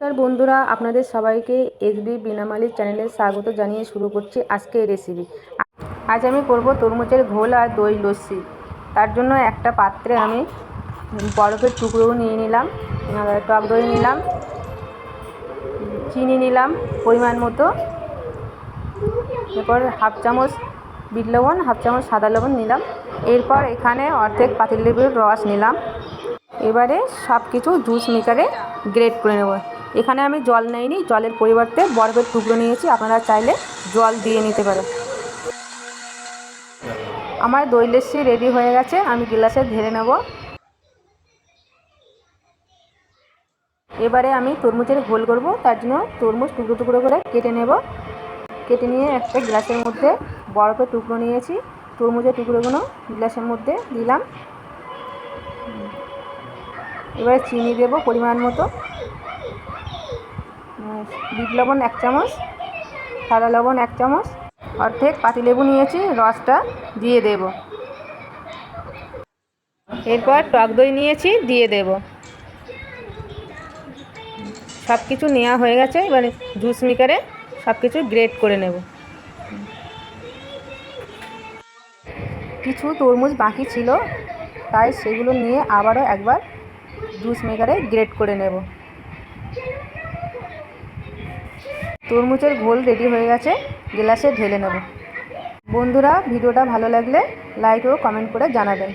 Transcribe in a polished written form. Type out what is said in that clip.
তার বন্ধুরা আপনাদের সবাইকে এসবি বিনামালির চ্যানেলে স্বাগত জানিয়ে শুরু করছি আজকে এই রেসিপি। আজ আমি করব তরমুজের ঘোল আর দই লস্যি। তার জন্য একটা পাত্রে আমি বরফের টুকরো নিয়ে নিলাম, টক দই নিলাম, চিনি নিলাম পরিমাণ মতো, এরপর হাফ চামচ বিট লবণ, হাফ চামচ সাদা লবণ নিলাম। এরপর এখানে অর্ধেক পাতিলেবুর রস নিলাম। এবারে সব কিছু জুস মেকারে গ্রেট করে নেব। এখানে আমি জল নিইনি, জলের পরিবর্তে বরফের টুকরো নিয়েছি, আপনারা চাইলে জল দিয়ে নিতে পারেন। আমার দই লস্যি রেডি হয়ে গেছে, আমি গ্লাসে ঢেলে নেব। এবারে আমি তরমুজের ঘোল করব, তার জন্য তরমুজ টুকরো টুকরো করে কেটে নেব। কেটে নিয়ে একটা গ্লাসের মধ্যে বরফের টুকরো নিয়েছি, তরমুজের টুকরোগুলো গ্লাসের মধ্যে দিলাম। এবারে চিনি দেব পরিমাণ মতো, বিট লবণ 1 চামচ, সাদা লবণ 1 চামচ, অর্ধেক পাতিলেবু নিয়েছি, রসটা দিয়ে দেব। এরপর টক দই নিয়েছি, দিয়ে দেব। সব কিছু নেওয়া হয়ে গেছে, এবারে জুস মেকারে সব কিছু গ্রেট করে নেব। কিছু তরমুজ বাকি ছিল, তাই সেগুলো নিয়ে আবারও একবার জুস মেকারে গ্রেট করে নেব। তরমুজের ঘোল রেডি হয়ে গেছে, গ্লাসে ঢেলে নেব। বন্ধুরা, ভিডিওটা ভালো লাগলে লাইক ও কমেন্ট করে জানাবেন।